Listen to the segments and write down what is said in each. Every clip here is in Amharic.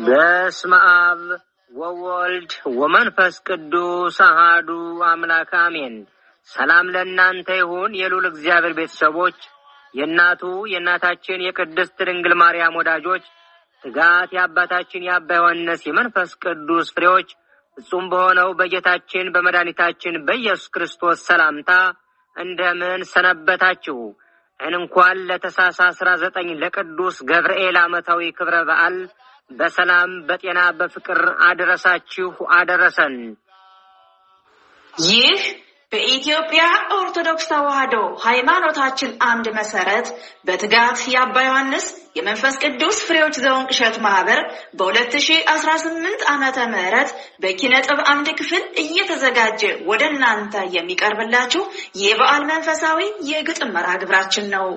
በስመ አብ ወወልድ ወመንፈስ ቅዱስ አሐዱ አምላክ አሜን። ሰላም ለእናንተ ይሁን የልዑል እግዚአብሔር ቤተሰቦች፣ የእናታችን የቅድስት ድንግል ማርያም ወዳጆች፣ ትጋት የአባታችን የአባ ዮሐንስ የመንፈስ ቅዱስ ፍሬዎች ፍጹም በሆነው በጌታችን በመድኃኒታችን በኢየሱስ ክርስቶስ ሰላምታ እንደምን ሰነበታችሁ? እንኳን ለታኅሳስ 19 ለቅዱስ ገብርኤል ዓመታዊ ክብረ በዓል በሰላም በጤና በፍቅር አደረሳችሁ አደረሰን። ይህ በኢትዮጵያ ኦርቶዶክስ ተዋሕዶ ሃይማኖታችን አምድ መሰረት በትጋት የአባ ዮሐንስ የመንፈስ ቅዱስ ፍሬዎች ዘወንቅሸት ማህበር በ2018 ዓመተ ምህረት በኪነ ጥበብ አምድ ክፍል እየተዘጋጀ ወደ እናንተ የሚቀርብላችሁ የበዓል መንፈሳዊ የግጥም መርሃ ግብራችን ነው።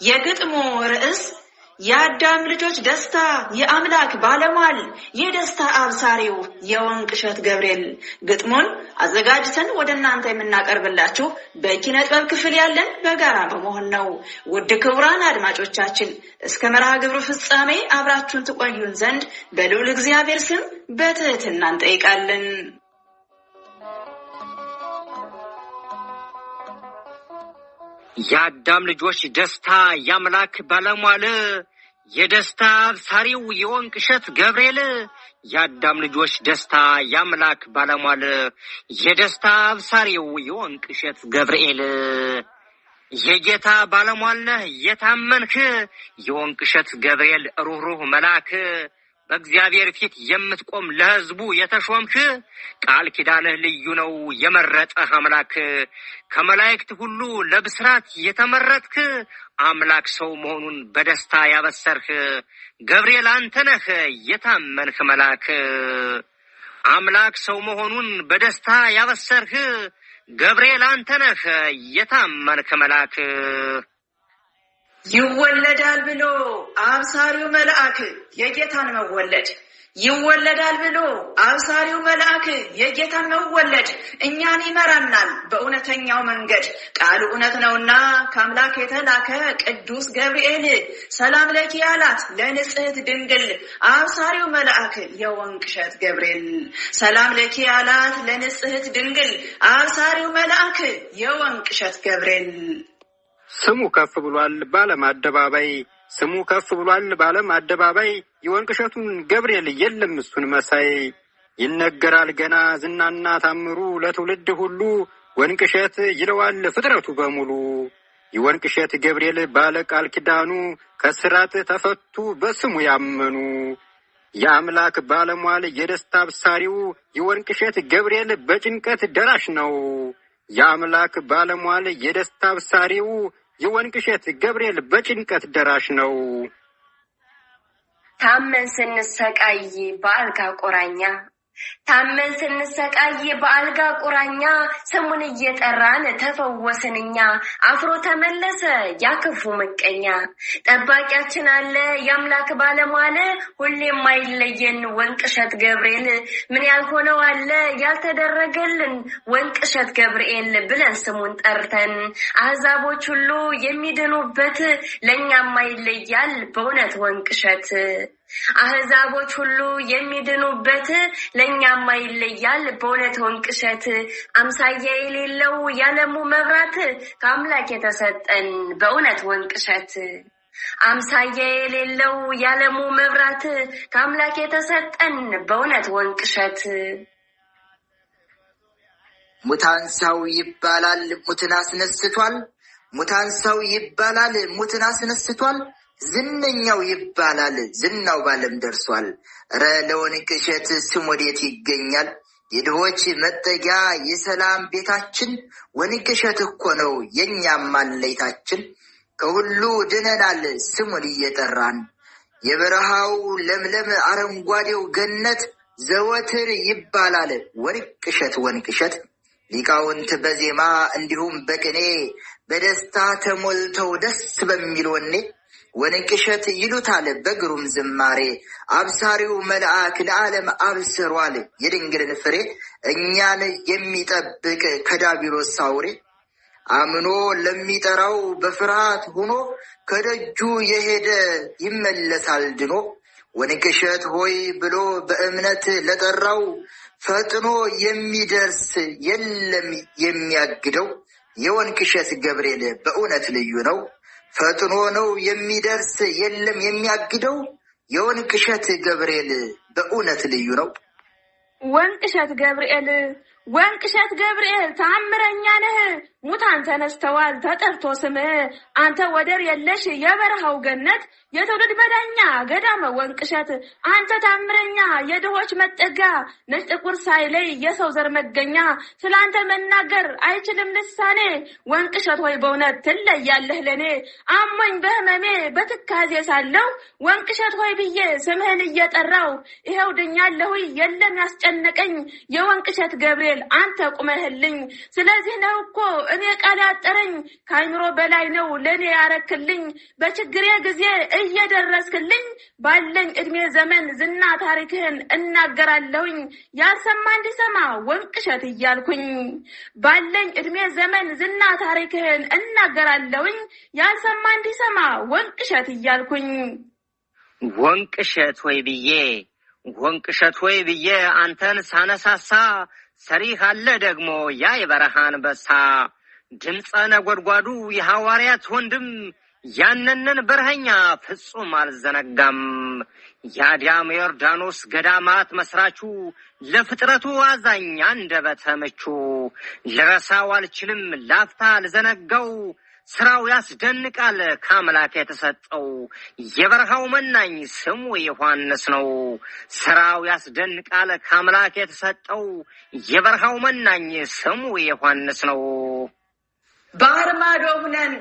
የግጥሙ ርዕስ የአዳም ልጆች ደስታ የአምላክ ባለሟል የደስታ አብሳሪው የወንቅሸት ገብርኤል። ግጥሙን አዘጋጅተን ወደ እናንተ የምናቀርብላችሁ በኪነ ጥበብ ክፍል ያለን በጋራ በመሆን ነው። ውድ ክቡራን አድማጮቻችን እስከ መርሃ ግብሩ ፍጻሜ አብራችሁን ትቆዩን ዘንድ በልዑል እግዚአብሔር ስም በትህትና እንጠይቃለን። የአዳም ልጆች ደስታ የአምላክ ባለሟል የደስታ አብሳሪው የወንቅሸት ገብርኤል። የአዳም ልጆች ደስታ የአምላክ ባለሟል የደስታ አብሳሪው የወንቅሸት ገብርኤል። የጌታ ባለሟል ነህ የታመንክ የወንቅሸት ገብርኤል ሩህሩህ መልአክ። በእግዚአብሔር ፊት የምትቆም ለሕዝቡ የተሾምክ ቃል ኪዳንህ ልዩ ነው የመረጠህ አምላክ። ከመላእክት ሁሉ ለብስራት የተመረጥክ አምላክ ሰው መሆኑን በደስታ ያበሰርህ ገብርኤል አንተ ነህ የታመንህ መልአክ። አምላክ ሰው መሆኑን በደስታ ያበሰርህ ገብርኤል አንተ ነህ የታመንህ መልአክ። ይወለዳል ብሎ አብሳሪው መልአክ የጌታን መወለድ ይወለዳል ብሎ አብሳሪው መልአክ የጌታን መወለድ እኛን ይመራናል በእውነተኛው መንገድ። ቃሉ እውነት ነውና ከአምላክ የተላከ ቅዱስ ገብርኤል ሰላም ለኪ አላት ለንጽሕት ድንግል አብሳሪው መልአክ የወንቅሸት ገብርኤል። ሰላም ለኪ አላት ለንጽሕት ድንግል አብሳሪው መልአክ የወንቅሸት ገብርኤል። ስሙ ከፍ ብሏል በዓለም አደባባይ ስሙ ከፍ ብሏል በዓለም አደባባይ የወንቅሸቱን ገብርኤል የለም እሱን መሳይ። ይነገራል ገና ዝናና ታምሩ ለትውልድ ሁሉ ወንቅሸት ይለዋል ፍጥረቱ በሙሉ። የወንቅሸት ገብርኤል ባለ ቃል ኪዳኑ ከስራት ተፈቱ በስሙ ያመኑ። የአምላክ ባለሟል የደስታ አብሳሪው የወንቅሸት ገብርኤል በጭንቀት ደራሽ ነው። የአምላክ ባለሟል የደስታ አብሳሪው የወንቅሸት ገብርኤል በጭንቀት ደራሽ ነው። ታመን ስንሰቃይ በአልጋ ቁራኛ ታመን ስንሰቃይ በአልጋ ቁራኛ ስሙን እየጠራን ተፈወስን እኛ። አፍሮ ተመለሰ ያክፉ ምቀኛ ጠባቂያችን አለ የአምላክ ባለሟል ሁሌም አይለየን ወንቅሸት ገብርኤል። ምን ያልሆነው አለ ያልተደረገልን ወንቅሸት ገብርኤል ብለን ስሙን ጠርተን አሕዛቦች ሁሉ የሚድኑበት ለእኛም አይለያል በእውነት ወንቅሸት። አሕዛቦች ሁሉ የሚድኑበት ለእኛም አይለያል በእውነት ወንቅሸት። አምሳያ የሌለው ያለሙ መብራት ከአምላክ የተሰጠን በእውነት ወንቅሸት። አምሳያ የሌለው ያለሙ መብራት ከአምላክ የተሰጠን በእውነት ወንቅሸት። ሙታንሳው ይባላል ሙትን አስነስቷል። ሙታንሳው ይባላል ሙትን አስነስቷል። ዝነኛው ይባላል ዝናው ባለም ደርሷል። ረ ለወንቅሸት ስም ወዴት ይገኛል? የድሆች መጠጊያ የሰላም ቤታችን ወንቅሸት እኮ ነው የኛም ማለይታችን። ከሁሉ ድነናል ስሙን እየጠራን የበረሃው ለምለም አረንጓዴው ገነት ዘወትር ይባላል ወንቅሸት ወንቅሸት። ሊቃውንት በዜማ እንዲሁም በቅኔ በደስታ ተሞልተው ደስ በሚል ወኔ ወንቅሸት ይሉታል በግሩም ዝማሬ አብሳሪው መልአክ ለዓለም አብስሯል የድንግልን ፍሬ እኛን የሚጠብቅ ከዳቢሎስ አውሬ አምኖ ለሚጠራው በፍርሃት ሆኖ ከደጁ የሄደ ይመለሳል ድኖ ወንቅሸት ሆይ ብሎ በእምነት ለጠራው ፈጥኖ የሚደርስ የለም የሚያግደው የወንቅሸት ገብርኤል በእውነት ልዩ ነው ፈጥኖ ነው የሚደርስ የለም የሚያግደው የወንቅሸት ገብርኤል በእውነት ልዩ ነው ወንቅሸት ገብርኤል ተአምረኛ ነህ ሙታን ተነስተዋል ተጠርቶ ስምህ አንተ ወደር የለሽ የበረሃው ገነት የትውልድ መዳኛ ገዳመ ወንቅሸት አንተ ታምረኛ የድሆች መጠጋ ነጭ ጥቁር ሳይለይ የሰው ዘር መገኛ ስላንተ መናገር አይችልም ልሳኔ ወንቅሸት ሆይ በእውነት ትለያለህ ለኔ አሞኝ በህመሜ በትካዜ ሳለው ወንቅሸት ሆይ ብዬ ስምህን እየጠራው ይሄው ድኛለሁ የለም ያስጨነቀኝ የወንቅሸት ገብርኤል አንተ ቁመህልኝ ስለዚህ ነው እኮ እኔ ቃል ያጠረኝ ካይምሮ በላይ ነው ለኔ ያረክልኝ በችግሬ ጊዜ እየደረስክልኝ ባለኝ እድሜ ዘመን ዝና ታሪክህን እናገራለሁኝ ያልሰማ እንዲሰማ ወንቅሸት እያልኩኝ ባለኝ እድሜ ዘመን ዝና ታሪክህን እናገራለሁኝ ያልሰማ እንዲሰማ ወንቅሸት እያልኩኝ ወንቅሸት ሆይ ብዬ አንተን ሳነሳሳ ሰሪህ አለ ደግሞ ያ የበረሃን በሳ ድምፀ ነጎድጓዱ የሐዋርያት ወንድም ያንንን በረሃኛ ፍጹም አልዘነጋም ያዲያም ዮርዳኖስ ገዳማት መስራቹ ለፍጥረቱ አዛኝ አንደበተ ምቹ ልረሳው አልችልም ላፍታ ልዘነጋው ስራው ያስደንቃል ከአምላክ የተሰጠው የበረሃው መናኝ ስሙ ዮሐንስ ነው ስራው ያስደንቃል ከአምላክ የተሰጠው የበረሃው መናኝ ስሙ ዮሐንስ ነው ባህር ማዶ ሆነን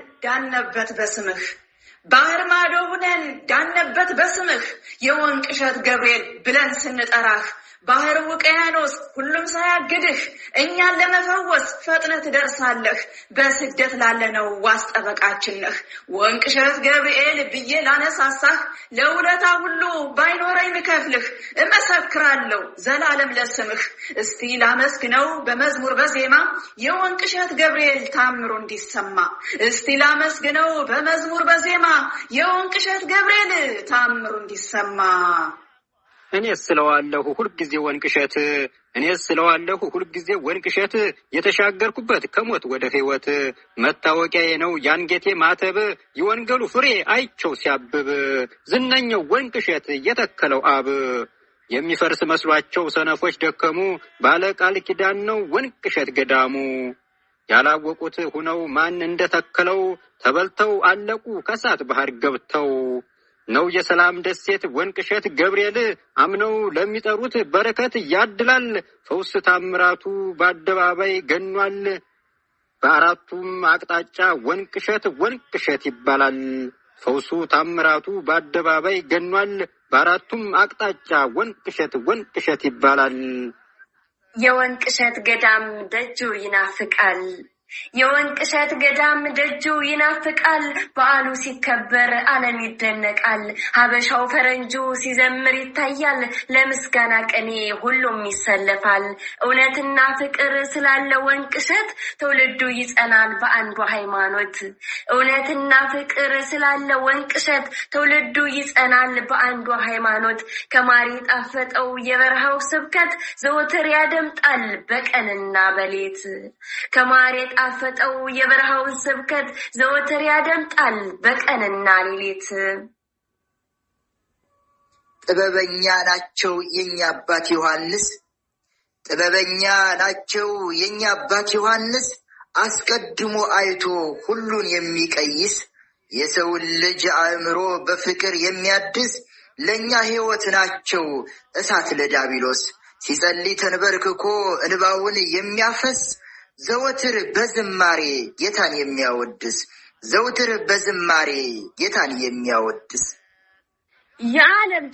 ዳነበት በስምህ የወንቅሸት ገብርኤል ብለን ስንጠራህ ባህር ውቅያኖስ ሁሉም ሳያግድህ እኛን ለመፈወስ ፈጥነህ ትደርሳለህ በስደት ላለነው ዋስጠበቃችን ነህ ወንቅሸት ገብርኤል ብዬ ላነሳሳህ ለውለታ ሁሉ ባይኖረኝ ምከፍልህ እመሰክራለሁ ዘላለም ለስምህ እስቲ ላመስግነው በመዝሙር በዜማ የወንቅሸት ገብርኤል ታምሩ እንዲሰማ እስቲ ላመስግነው በመዝሙር በዜማ የወንቅሸት ገብርኤል ታምሩ እንዲሰማ እኔ ስለዋለሁ ሁልጊዜ ወንቅሸት የተሻገርኩበት ከሞት ወደ ሕይወት መታወቂያዬ ነው ያንጌቴ ማተብ የወንጌሉ ፍሬ አይቸው ሲያብብ ዝነኛው ወንቅሸት የተከለው አብ የሚፈርስ መስሏቸው ሰነፎች ደከሙ ባለ ቃል ኪዳን ነው ወንቅሸት ገዳሙ ያላወቁት ሁነው ማን እንደተከለው ተበልተው አለቁ ከሳት ባህር ገብተው ነው የሰላም ደሴት ወንቅሸት ገብርኤል አምነው ለሚጠሩት በረከት ያድላል ፈውስ ታምራቱ በአደባባይ ገኗል በአራቱም አቅጣጫ ወንቅሸት ይባላል ፈውሱ ታምራቱ በአደባባይ ገኗል በአራቱም አቅጣጫ ወንቅሸት ይባላል የወንቅሸት ገዳም ደጁ ይናፍቃል የወንቅሸት ገዳም ደጁ ይናፍቃል በዓሉ ሲከበር ዓለም ይደነቃል ሀበሻው ፈረንጁ ሲዘምር ይታያል ለምስጋና ቀኔ ሁሉም ይሰለፋል እውነትና ፍቅር ስላለ ወንቅሸት ትውልዱ ይጸናል በአንዱ ሃይማኖት እውነትና ፍቅር ስላለ ወንቅሸት ትውልዱ ይጸናል በአንዱ ሃይማኖት ከማር የጣፈጠው የበረሃው ስብከት ዘወትር ያደምጣል በቀንና በሌት ከማር አፈጠው የበረሃውን ስብከት ዘወትር ያደምጣል በቀንና ሌሊት ጥበበኛ ናቸው የኛ አባት ዮሐንስ አስቀድሞ አይቶ ሁሉን የሚቀይስ የሰው ልጅ አእምሮ በፍቅር የሚያድስ ለኛ ሕይወት ናቸው እሳት ለዳቢሎስ ሲጸልይ ተንበርክኮ እንባውን የሚያፈስ ዘወትር በዝማሬ ጌታን የሚያወድስ የዓለም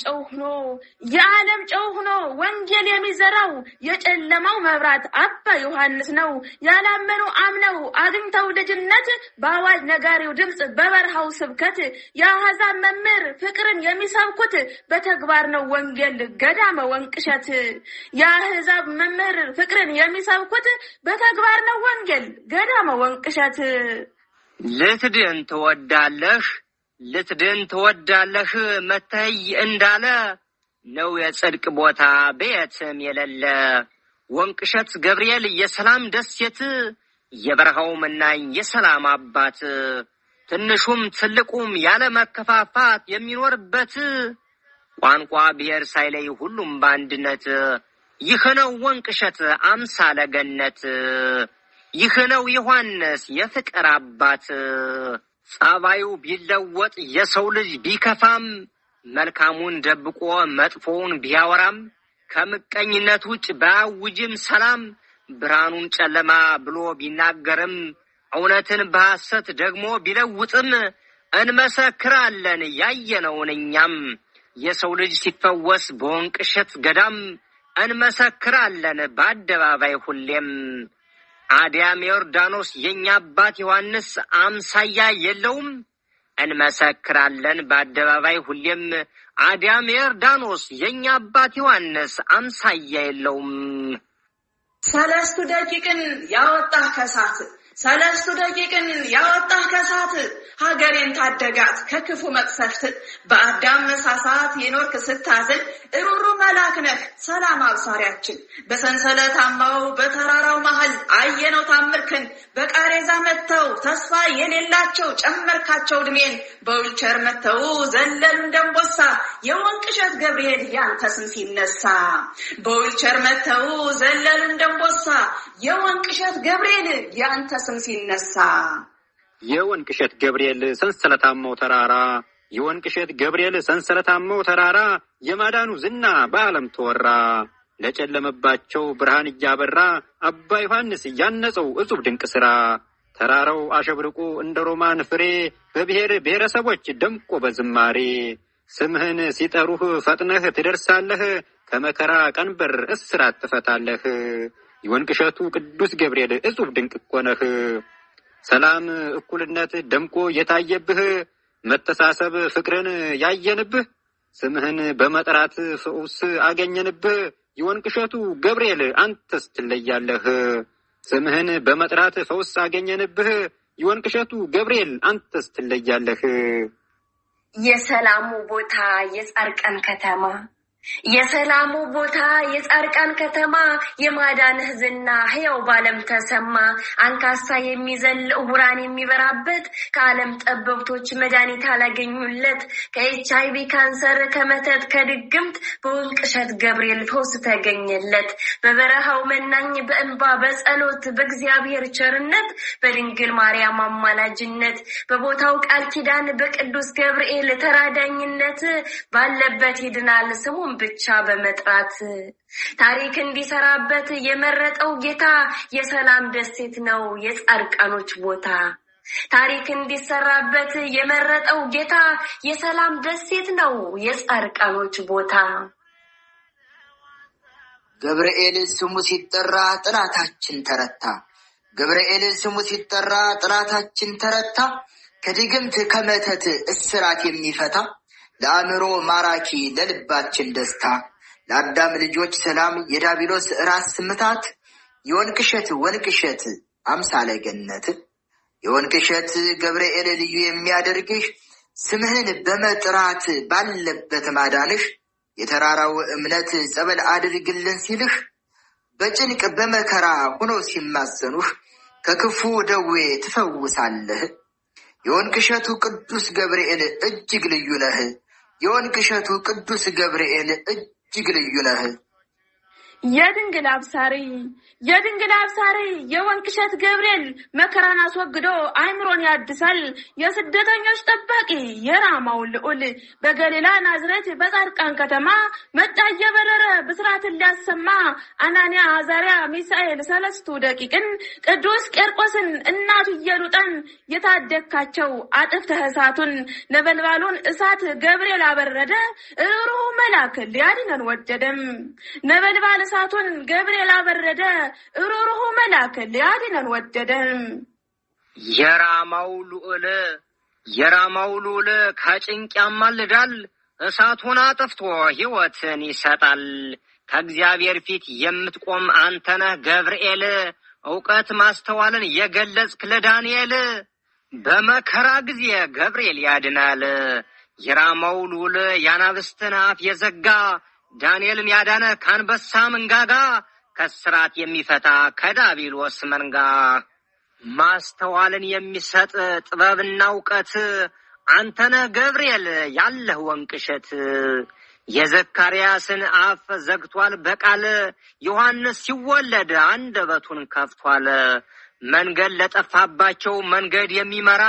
ጨው ሆኖ ወንጌል የሚዘራው የጨለማው መብራት አባ ዮሐንስ ነው። ያላመኑ አምነው አግኝተው ልጅነት በአዋጅ ነጋሪው ድምጽ በበረሃው ስብከት የአሕዛብ መምህር ፍቅርን የሚሰብኩት በተግባር ነው ወንጌል ገዳመ ወንቅሸት። የአሕዛብ መምህር ፍቅርን የሚሰብኩት በተግባር ነው ወንጌል ገዳመ ወንቅሸት። ልትድን ትወዳለህ መተይ እንዳለ ነው የጽድቅ ቦታ በየትም የሌለ ወንቅሸት ገብርኤል የሰላም ደሴት የበረሃው መናኝ የሰላም አባት ትንሹም ትልቁም ያለ መከፋፋት የሚኖርበት ቋንቋ ብሔር ሳይለይ ሁሉም በአንድነት ይህ ነው ወንቅሸት አምሳለ ገነት። ይህ ነው ዮሐንስ የፍቅር አባት። ጸባዩ ቢለወጥ የሰው ልጅ ቢከፋም መልካሙን ደብቆ መጥፎውን ቢያወራም ከምቀኝነት ውጭ ባያውጅም ሰላም ብርሃኑን ጨለማ ብሎ ቢናገርም እውነትን በሐሰት ደግሞ ቢለውጥም እንመሰክራለን ያየነውን እኛም የሰው ልጅ ሲፈወስ በወንቅሸት ገዳም እንመሰክራለን በአደባባይ ሁሌም። አዲያም ዮርዳኖስ የኛ አባት ዮሐንስ አምሳያ የለውም እንመሰክራለን በአደባባይ ሁሌም። አዲያም ዮርዳኖስ የኛ አባት ዮሐንስ አምሳያ የለውም። ሰለስቱ ደቂቅን ያወጣህ ከሳት ሀገሬን ታደጋት ከክፉ መቅሰፍት። በአዳም መሳሳት የኖርክ ስታዝን እሩሩ መልአክ ነህ ሰላም አብሳሪያችን። በሰንሰለታማው በተራራው መሃል አየነው ታምርክን። በቃሬዛ መተው ተስፋ የሌላቸው ጨመርካቸው ዕድሜን። በዊልቸር መተው ዘለሉ እንደንቦሳ የወንቅሸት ገብርኤል ያንተ ስም ሲነሳ። በዊልቸር መተው ዘለሉ እንደንቦሳ የወንቅሸት ገብርኤል ያንተ ስም ሲነሳ። የወንቅሸት ገብርኤል ሰንሰለታማው ተራራ የወንቅሸት ገብርኤል ሰንሰለታማው ተራራ የማዳኑ ዝና በዓለም ተወራ። ለጨለመባቸው ብርሃን እያበራ አባ ዮሐንስ ያነጸው እጹብ ድንቅ ሥራ። ተራራው አሸብርቆ እንደ ሮማን ፍሬ በብሔር ብሔረሰቦች ደምቆ በዝማሬ። ስምህን ሲጠሩህ ፈጥነህ ትደርሳለህ ከመከራ ቀንበር እስራት ትፈታለህ። የወንቅሸቱ ቅዱስ ገብርኤል እጹብ ድንቅ እኮ ነህ። ሰላም እኩልነት ደምቆ የታየብህ መተሳሰብ ፍቅርን ያየንብህ ስምህን በመጥራት ፈውስ አገኘንብህ። የወንቅሸቱ ገብርኤል አንተስ ትለያለህ። ስምህን በመጥራት ፈውስ አገኘንብህ። የወንቅሸቱ ገብርኤል አንተስ ትለያለህ። የሰላሙ ቦታ የጻርቃን ከተማ የሰላሙ ቦታ የጻርቃን ከተማ የማዳንህ ዝና ሕያው ባለም ተሰማ። አንካሳ የሚዘል ዕውራን የሚበራበት ከዓለም ጠበብቶች መድኃኒት አላገኙለት ከኤችአይቪ ካንሰር ከመተት ከድግምት በወንቅሸት ገብርኤል ፈውስ ተገኘለት። በበረሃው መናኝ በእንባ በጸሎት በእግዚአብሔር ቸርነት በድንግል ማርያም አማላጅነት በቦታው ቃል ኪዳን በቅዱስ ገብርኤል ተራዳኝነት ባለበት ይድናል ስሙን ብቻ በመጥራት። ታሪክ እንዲሰራበት የመረጠው ጌታ የሰላም ደሴት ነው የጻርቃኖች ቦታ። ታሪክ እንዲሰራበት የመረጠው ጌታ የሰላም ደሴት ነው የጻርቃኖች ቦታ። ገብርኤል ስሙ ሲጠራ ጥላታችን ተረታ። ገብርኤል ስሙ ሲጠራ ጥላታችን ተረታ። ከድግምት ከመተት እስራት የሚፈታ ለአእምሮ ማራኪ ለልባችን ደስታ። ለአዳም ልጆች ሰላም የዳቢሎስ ራስ ምታት። የወንቅሸት አምሳለ ገነት። የወንቅሸት ገብርኤል ልዩ የሚያደርግህ ስምህን በመጥራት ባለበት ማዳንህ። የተራራው እምነት ጸበል አድርግልን ሲልህ በጭንቅ በመከራ ሆነው ሲማጸኑህ ከክፉ ደዌ ትፈውሳለህ። የወንቅሸቱ ቅዱስ ገብርኤል እጅግ ልዩ ነህ። የወንቅሸቱ ቅዱስ ገብርኤል እጅግ ልዩ ነህ። የድንግል አብሳሪ የወንቅሸት ገብርኤል መከራን አስወግዶ አይምሮን ያድሳል። የስደተኞች ጠባቂ የራማው ልዑል በገሊላ ናዝሬት በጻድቃን ከተማ መጣ እየበረረ ብስራትን ሊያሰማ አናንያ አዛርያ ሚሳኤል ሰለስቱ ደቂቅን ቅዱስ ቄርቆስን እናቱ ኢየሉጣን የታደካቸው አጥፍተህ እሳቱን ነበልባሉን እሳት ገብርኤል አበረደ ሩህ መልአክ ሊያድነን ወደደም። ነበልባል እሳቱን ገብርኤል አበረደ ሩህ መልአክ ሊያድነን ወደደም። የራማው ልዑል ከጭንቅ ያማልዳል እሳቱን አጥፍቶ ሕይወትን ይሰጣል። ከእግዚአብሔር ፊት የምትቆም አንተነህ ገብርኤል ዕውቀት ማስተዋልን የገለጽክ ለዳንኤል በመከራ ጊዜ ገብርኤል ያድናል። የራማው ልዑል ያናብስትን አፍ የዘጋ ዳንኤልን ያዳነ ከአንበሳ መንጋጋ ከስራት የሚፈታ ከዳቢሎስ መንጋ ማስተዋልን የሚሰጥ ጥበብና ዕውቀት አንተነህ ገብርኤል ያለህ ወንቅሸት። የዘካርያስን አፍ ዘግቷል በቃል ዮሐንስ ሲወለድ አንደበቱን ከፍቷል። መንገድ ለጠፋባቸው መንገድ የሚመራ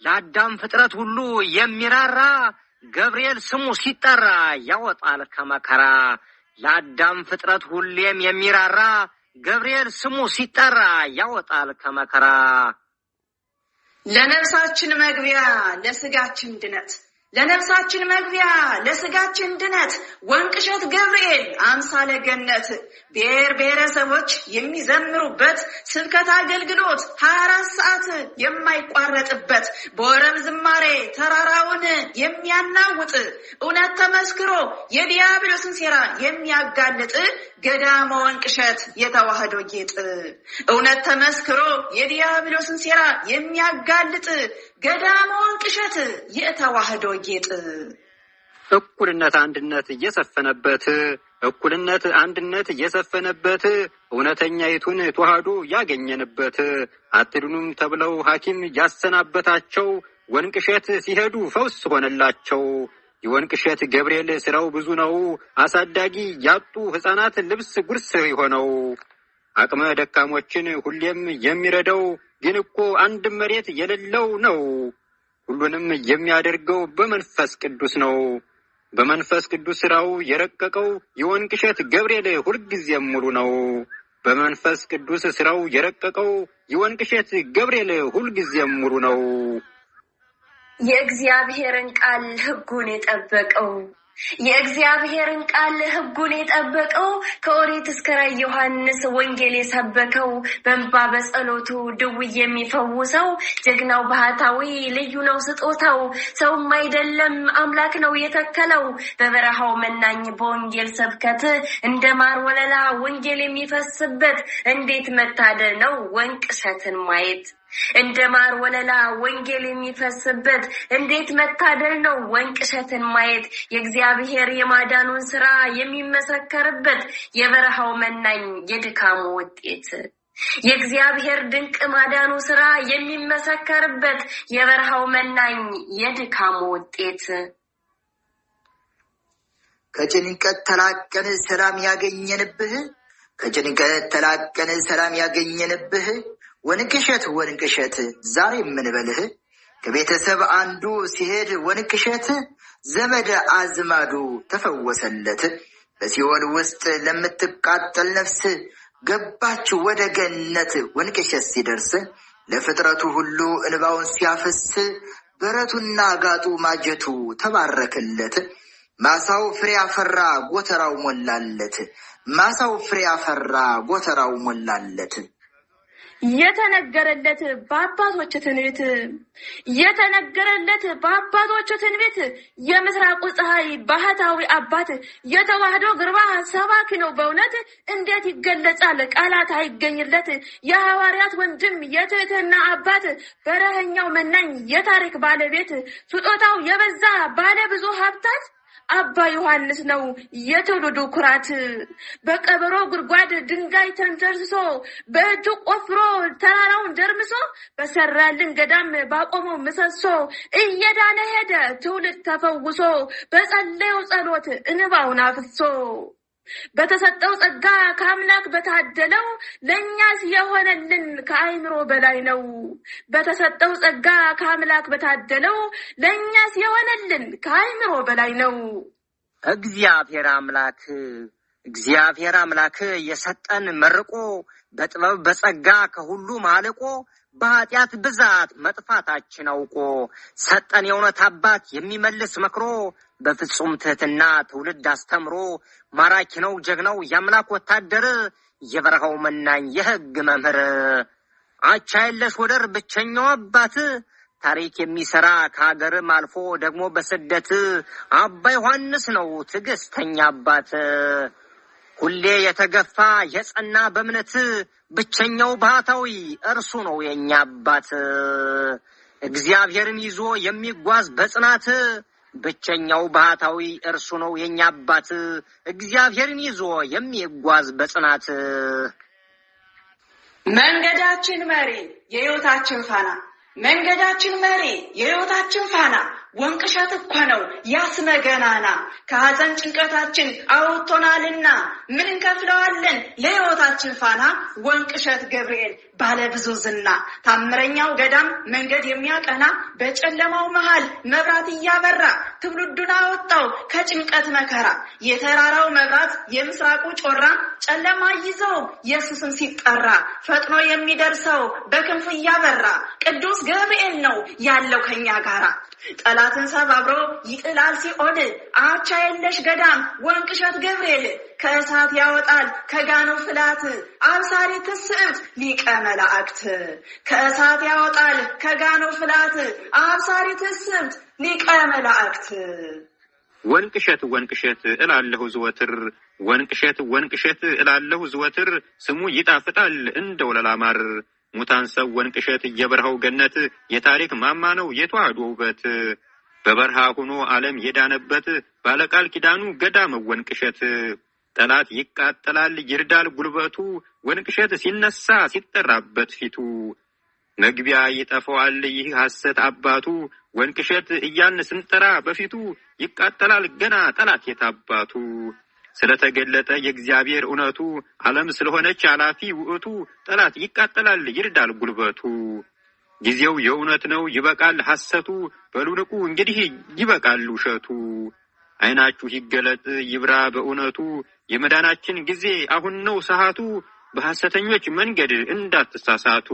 ለአዳም ፍጥረት ሁሉ የሚራራ ገብርኤል ስሙ ሲጠራ ያወጣል ከመከራ። ለአዳም ፍጥረት ሁሌም የሚራራ ገብርኤል ስሙ ሲጠራ ያወጣል ከመከራ። ለነፍሳችን መግቢያ ለስጋችን ድነት ለነፍሳችን መግቢያ ለስጋችን ድነት ወንቅሸት ገብርኤል አምሳለ ገነት ብሔር ብሔረሰቦች የሚዘምሩበት ስብከት አገልግሎት 24 ሰዓት የማይቋረጥበት በወረብ ዝማሬ ተራራውን የሚያናውጥ እውነት ተመስክሮ የዲያብሎስን ሴራ የሚያጋልጥ ገዳመ ወንቅሸት የተዋህዶ ጌጥ። እውነት ተመስክሮ የዲያብሎስን ሴራ የሚያጋልጥ ገዳመ ወንቅሸት የተዋህዶ ጌጥ። እኩልነት አንድነት እየሰፈነበት እውነተኛይቱን ተዋህዶ ያገኘንበት አትድኑም ተብለው ሐኪም ያሰናበታቸው ወንቅሸት ሲሄዱ ፈውስ ሆነላቸው። የወንቅሸት ገብርኤል ስራው ብዙ ነው አሳዳጊ ያጡ ሕፃናት ልብስ ጉርስ ሆነው። አቅመ ደካሞችን ሁሌም የሚረዳው ግን እኮ አንድ መሬት የሌለው ነው። ሁሉንም የሚያደርገው በመንፈስ ቅዱስ ነው። በመንፈስ ቅዱስ ስራው የረቀቀው የወንቅሸት ገብርኤል ሁልጊዜም ሙሉ ነው። በመንፈስ ቅዱስ ስራው የረቀቀው የወንቅሸት ገብርኤል ሁልጊዜም ሙሉ ነው። የእግዚአብሔርን ቃል ሕጉን የጠበቀው ከኦሪት እስከ ራዕየ ዮሐንስ ወንጌል የሰበከው በእንባ በጸሎቱ ድውይ የሚፈውሰው ጀግናው ባህታዊ ልዩ ነው ስጦታው። ሰውም አይደለም አምላክ ነው የተከለው በበረሃው መናኝ በወንጌል ሰብከት እንደ ማር ወለላ ወንጌል የሚፈስበት እንዴት መታደል ነው ወንቅሸትን ማየት። እንደ ማር ወለላ ወንጌል የሚፈስበት እንዴት መታደል ነው ወንቅሸትን ማየት። የእግዚአብሔር የማዳኑን ስራ የሚመሰከርበት የበረሃው መናኝ የድካሙ ውጤት። የእግዚአብሔር ድንቅ ማዳኑ ስራ የሚመሰከርበት የበረሃው መናኝ የድካሙ ውጤት። ከጭንቀት ተላቀን ሰላም ያገኘንብህ ወንቅሸት ዛሬ የምንበልህ። ከቤተሰብ አንዱ ሲሄድ ወንቅሸት ዘመድ አዝማዱ ተፈወሰለት። በሲኦል ውስጥ ለምትቃጠል ነፍስ ገባች ወደ ገነት። ወንቅሸት ሲደርስ ለፍጥረቱ ሁሉ እንባውን ሲያፈስ በረቱና ጋጡ ማጀቱ ተባረከለት። ማሳው ፍሬ አፈራ ጎተራው ሞላለት። የተነገረለት በአባቶች ትንቢት የምስራቁ ፀሐይ ባህታዊ አባት የተዋህዶ ግርባ ሰባኪ ነው በእውነት። እንዴት ይገለጻል ቃላት አይገኝለት። የሐዋርያት ወንድም የትህትና አባት በረኸኛው መናኝ የታሪክ ባለቤት ስጦታው የበዛ ባለ ብዙ ሀብታት አባ ዮሐንስ ነው የትውልዱ ኩራት። በቀበሮ ጉድጓድ ድንጋይ ተንተርሶ በእጁ ቆፍሮ ተራራውን ደርምሶ በሰራልን ገዳም ባቆመው ምሰሶ እየዳነ ሄደ ትውልድ ተፈውሶ በጸለየው ጸሎት እንባውን አፍሶ። በተሰጠው ጸጋ ከአምላክ በታደለው ለኛስ የሆነልን ከአይምሮ በላይ ነው። በተሰጠው ጸጋ ከአምላክ በታደለው ለኛስ የሆነልን ከአይምሮ በላይ ነው። እግዚአብሔር አምላክ የሰጠን መርቆ በጥበብ በጸጋ ከሁሉ ማለቆ በኃጢአት ብዛት መጥፋታችን አውቆ ሰጠን የእውነት አባት የሚመልስ መክሮ በፍጹም ትህትና ትውልድ አስተምሮ ማራኪ ነው ጀግናው የአምላክ ወታደር የበረሃው መናኝ የሕግ መምህር አቻ የለሽ ወደር ብቸኛው አባት ታሪክ የሚሰራ ከሀገርም አልፎ ደግሞ በስደት አባ ዮሐንስ ነው ትዕግስተኛ አባት ሁሌ የተገፋ የጸና በእምነት ብቸኛው ባህታዊ እርሱ ነው የኛ አባት እግዚአብሔርን ይዞ የሚጓዝ በጽናት ብቸኛው ባህታዊ እርሱ ነው የኛ አባት እግዚአብሔርን ይዞ የሚጓዝ በጽናት መንገዳችን መሪ የሕይወታችን ፋና መንገዳችን መሪ የሕይወታችን ፋና ወንቅሸት እኮ ነው ያስመገናና ከሐዘን ጭንቀታችን አውጥቶናልና ምን እንከፍለዋለን ለሕይወታችን ፋና ወንቅሸት ገብርኤል ባለ ብዙ ዝና ታምረኛው ገዳም መንገድ የሚያቀና በጨለማው መሃል መብራት እያበራ ትውልዱን አወጣው ከጭንቀት መከራ የተራራው መብራት የምስራቁ ጮራ ጨለማ ይዘው ኢየሱስን ሲጠራ ፈጥኖ የሚደርሰው በክንፉ እያበራ ቅዱስ ገብርኤል ነው ያለው ከኛ ጋራ ጠላትን ሰባብሮ ይጥላል ሲኦል አቻ የለሽ ገዳም ወንቅሸት ገብርኤል ከእሳት ያወጣል ከጋኑ ፍላት አብሳሪ ትስብእት ሊቀ መላእክት ከእሳት ያወጣል ከጋኑ ፍላት አብሳሪ ትስብእት ሊቀ መላእክት ወንቅሸት እላለሁ ዘወትር ወንቅሸት እላለሁ ዘወትር ስሙ ይጣፍጣል እንደው ለላማር ሙታን ሰው ወንቅሸት የበረሃው ገነት የታሪክ ማማ ነው የተዋህዶ ውበት በበረሃ ሆኖ ዓለም የዳነበት ባለቃል ኪዳኑ ገዳም ወንቅሸት ጠላት ይቃጠላል ይርዳል ጉልበቱ ወንቅሸት ሲነሳ ሲጠራበት ፊቱ መግቢያ ይጠፋዋል ይህ ሐሰት አባቱ ወንቅሸት እያን ስንጠራ በፊቱ ይቃጠላል ገና ጠላት የታባቱ ስለተገለጠ የእግዚአብሔር እውነቱ ዓለም ስለሆነች አላፊ ውእቱ ጠላት ይቃጠላል ይርዳል ጉልበቱ ጊዜው የእውነት ነው ይበቃል ሐሰቱ በሉንቁ እንግዲህ ይበቃል ውሸቱ አይናችሁ ይገለጥ ይብራ በእውነቱ የመዳናችን ጊዜ አሁን ነው ሰዓቱ በሐሰተኞች መንገድ እንዳትሳሳቱ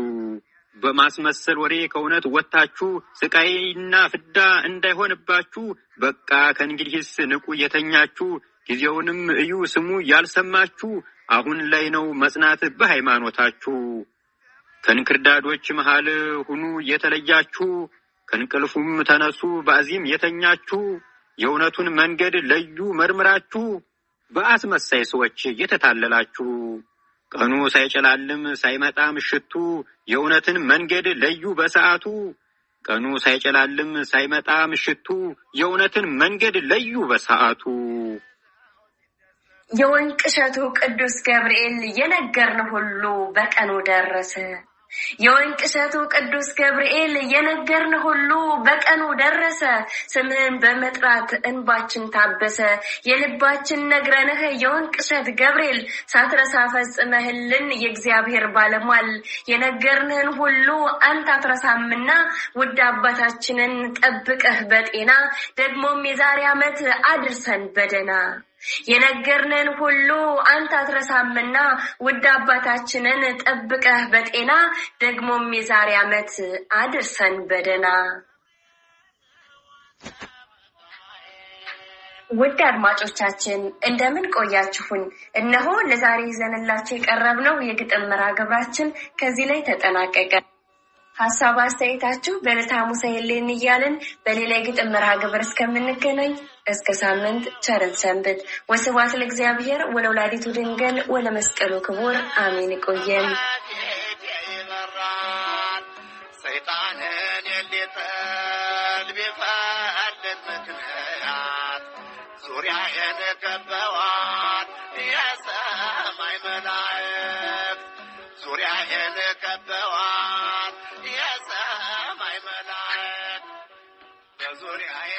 በማስመሰል ወሬ ከእውነት ወጣችሁ ስቃይና ፍዳ እንዳይሆንባችሁ በቃ ከእንግዲህስ ንቁ የተኛችሁ ጊዜውንም እዩ ስሙ ያልሰማችሁ አሁን ላይ ነው መጽናት በሃይማኖታችሁ ከንክርዳዶች መሃል ሁኑ የተለያችሁ ከንቅልፉም ተነሱ በአዚም የተኛችሁ የእውነቱን መንገድ ለዩ መርምራችሁ በአስመሳይ ሰዎች የተታለላችሁ ቀኑ ሳይጨላልም ሳይመጣ ምሽቱ የእውነትን መንገድ ለዩ በሰዓቱ ቀኑ ሳይጨላልም ሳይመጣ ምሽቱ የእውነትን መንገድ ለዩ በሰዓቱ የወንቅሸቱ ቅዱስ ገብርኤል የነገርን ሁሉ በቀኑ ደረሰ የወንቅሸቱ ቅዱስ ገብርኤል የነገርን ሁሉ በቀኑ ደረሰ ስምህን በመጥራት እንባችን ታበሰ የልባችን ነግረንህ የወንቅሸት ገብርኤል ሳትረሳ ፈጽመህልን የእግዚአብሔር ባለሟል የነገርንህን ሁሉ አንተ አትረሳምና ውድ አባታችንን ጠብቀህ በጤና ደግሞም የዛሬ ዓመት አድርሰን በደና የነገርነን ሁሉ አንተ አትረሳምና ውድ አባታችንን ጠብቀህ በጤና ደግሞም የዛሬ ዓመት አድርሰን በደና ውድ አድማጮቻችን እንደምን ቆያችሁን እነሆ ለዛሬ ይዘንላችሁ የቀረብነው የግጥም መርሃ ግብራችን ከዚህ ላይ ተጠናቀቀ ሐሳብ አስተያየታችሁ በለታሙሳ ይልን ይያልን በሌላ የግጥም መርሃ ግብር እስከምንገናኝ እስከ ሳምንት ቸርን ሰንብት ወስብሐት ለእግዚአብሔር ወለወላዲቱ ድንግል ወለመስቀሉ ክቡር አሜን ይቆየን ሰይጣንን የሊጠል ቢፈልግ ምክንያት ዙሪያዬን ከበዋል የሰማይ መላእክት ዙሪያዬን ከበዋል የሰማይ መላእክት በዙሪያዬ